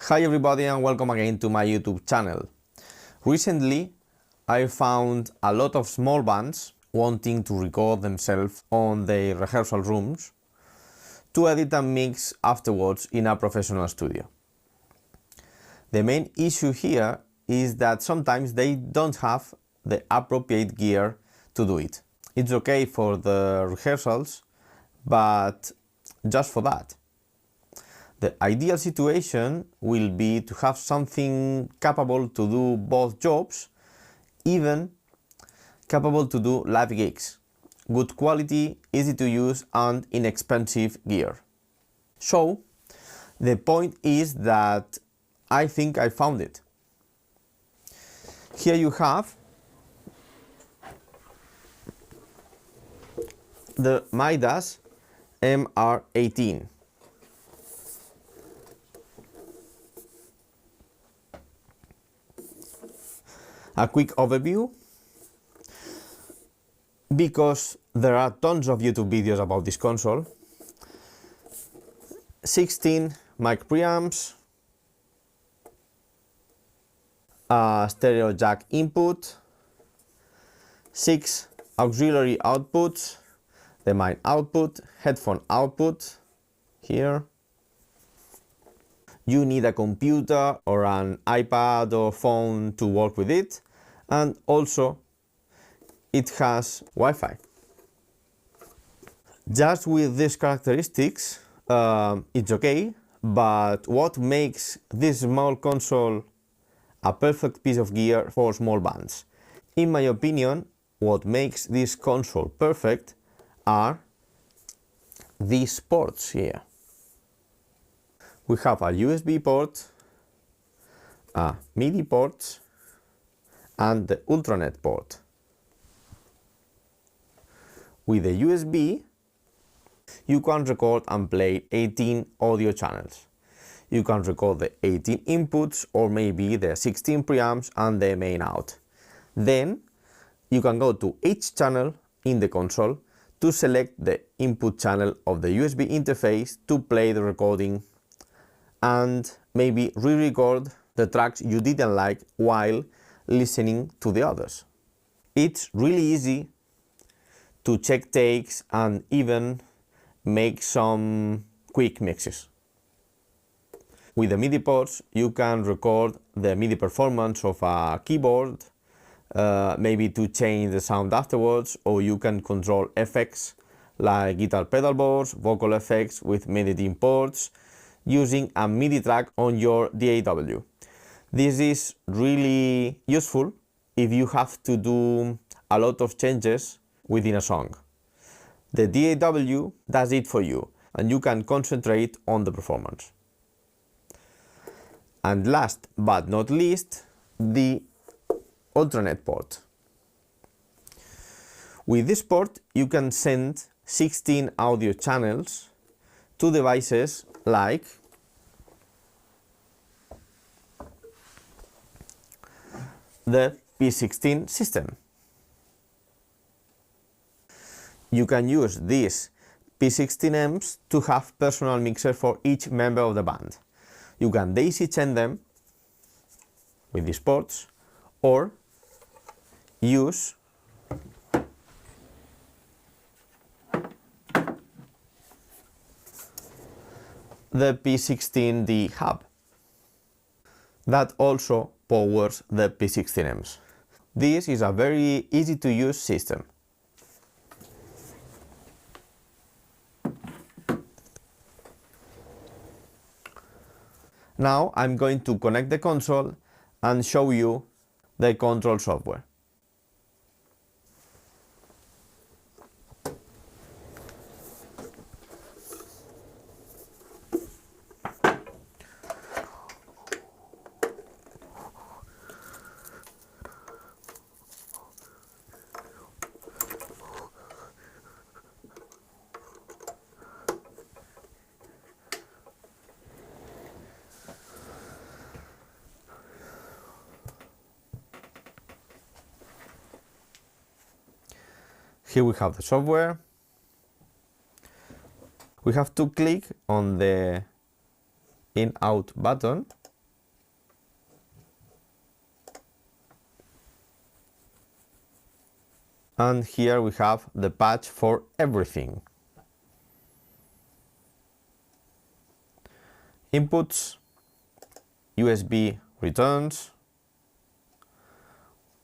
Hi everybody and welcome again to my YouTube channel. Recently I found a lot of small bands wanting to record themselves on their rehearsal rooms to edit and mix afterwards in a professional studio. The main issue here is that sometimes they don't have the appropriate gear to do it. It's okay for the rehearsals, but just for that. The ideal situation will be to have something capable to do both jobs, even capable to do live gigs. Good quality, easy to use and inexpensive gear. So, the point is that I think I found it. Here you have the Midas MR18. A quick overview, because there are tons of YouTube videos about this console. 16 mic preamps, a stereo jack input, 6 auxiliary outputs, the mic output, headphone output here. You need a computer or an iPad or phone to work with it, and also it has Wi-Fi. Just with these characteristics, it's okay, but what makes this small console a perfect piece of gear for small bands? In my opinion, what makes this console perfect are these ports here. We have a USB port, a MIDI port, and the Ultranet port. With the USB, you can record and play 18 audio channels. You can record the 18 inputs or maybe the 16 preamps and the main out. Then you can go to each channel in the console to select the input channel of the USB interface to play the recording and maybe re-record the tracks you didn't like while listening to the others. It's really easy to check takes and even make some quick mixes. With the MIDI ports, you can record the MIDI performance of a keyboard, maybe to change the sound afterwards, or you can control effects like guitar pedal boards, vocal effects with MIDI ports, using a MIDI track on your DAW. This is really useful if you have to do a lot of changes within a song. The DAW does it for you and you can concentrate on the performance. And last but not least, the Ultranet port. With this port you can send 16 audio channels to devices like the P16 system. You can use these P16 amps to have personal mixer for each member of the band. You can daisy chain them with these ports or use the P16D hub that also powers the P16 amps. This is a very easy to use system. Now I'm going to connect the console and show you the control software. Here we have the software. We have to click on the in-out button And here we have the patch for everything. Inputs, USB returns.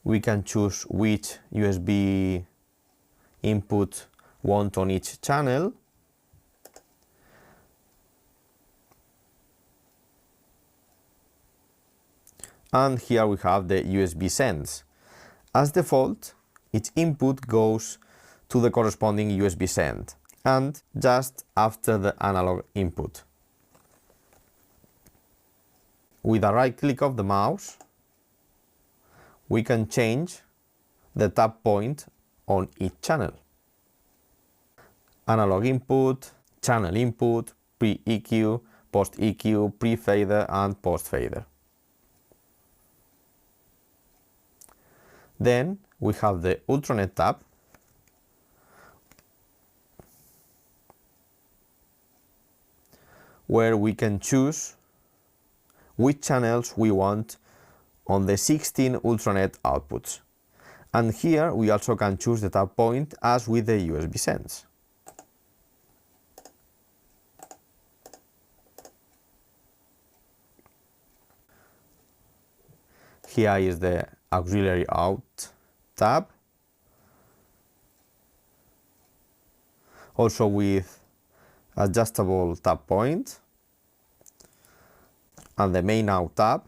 We can choose which USB input want on each channel. And here we have the USB sends. As default, each input goes to the corresponding USB send and just after the analog input. With a right click of the mouse, we can change the tap point on each channel. Analog input, channel input, pre-EQ, post-EQ, pre-fader and post-fader. Then we have the Ultranet tab, where we can choose which channels we want on the 16 Ultranet outputs. And here we also can choose the tap point as with the USB sends. Here is the auxiliary out tab, also with adjustable tap point, and the main out tab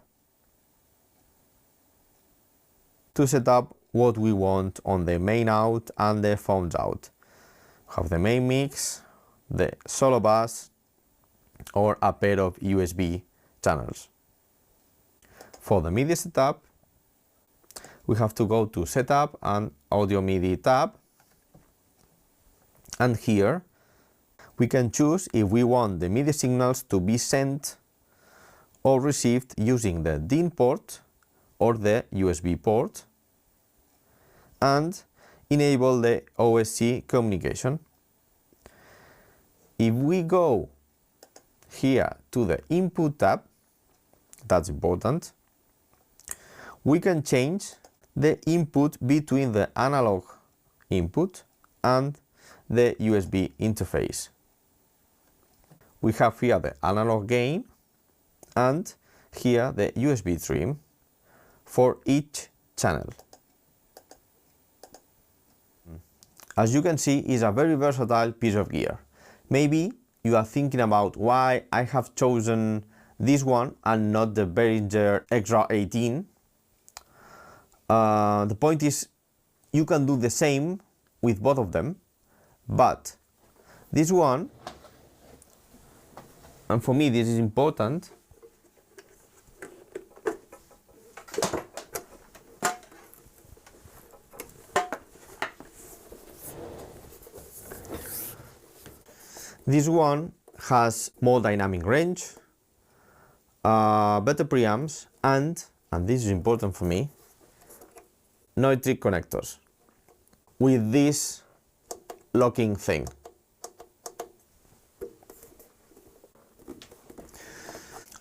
to set up what we want on the main out and the phones out. Have the main mix, the solo bus, or a pair of USB channels. For the MIDI setup, we have to go to Setup and Audio MIDI tab, and here we can choose if we want the MIDI signals to be sent or received using the DIN port or the USB port, and enable the OSC communication. If we go here to the Input tab, that's important, we can change the input between the analog input and the USB interface. We have here the analog gain and here the USB trim for each channel. As you can see, it's a very versatile piece of gear. Maybe you are thinking about why I have chosen this one and not the Behringer Extra 18. The point is, you can do the same with both of them, but this one, and for me this is important, this one has more dynamic range, better preamps, and this is important for me, Neutrik connectors with this locking thing.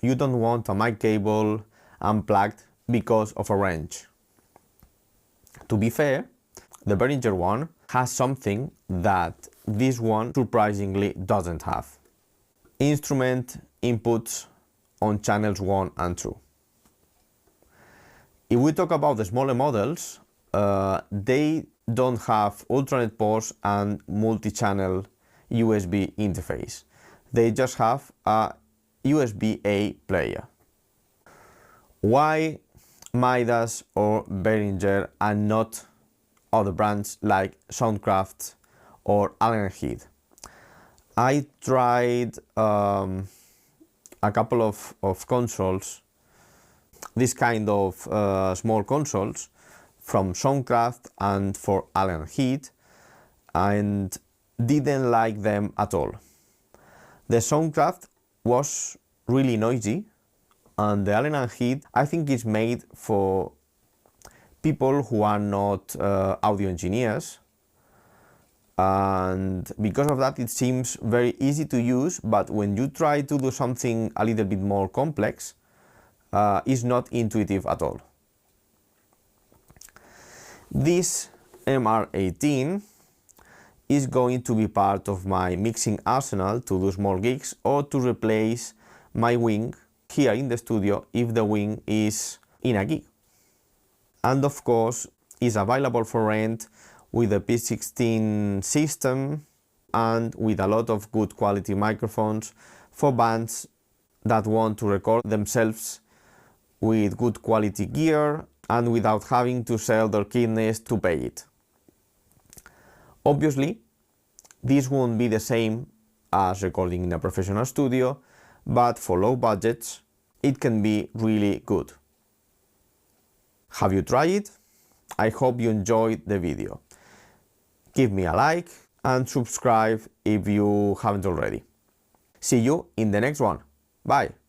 You don't want a mic cable unplugged because of a wrench. To be fair, the Behringer one has something that this one surprisingly doesn't have. Instrument inputs on channels 1 and 2. If we talk about the smaller models, they don't have Ultranet ports and multi-channel USB interface. They just have a USB-A player. Why Midas or Behringer and not other brands like Soundcraft or Allen & Heath? I tried a couple of consoles, this kind of small consoles from Soundcraft and for Allen & Heath, and didn't like them at all. The Soundcraft was really noisy, and the Allen & Heath, I think, is made for people who are not audio engineers, and because of that it seems very easy to use, but when you try to do something a little bit more complex, it's not intuitive at all. This MR18 is going to be part of my mixing arsenal to do small gigs or to replace my wing here in the studio if the wing is in a gig. And of course is available for rent with a P16 system and with a lot of good quality microphones for bands that want to record themselves with good quality gear and without having to sell their kidneys to pay it. Obviously, this won't be the same as recording in a professional studio, but for low budgets, it can be really good. Have you tried it? I hope you enjoyed the video. Give me a like and subscribe if you haven't already. See you in the next one. Bye!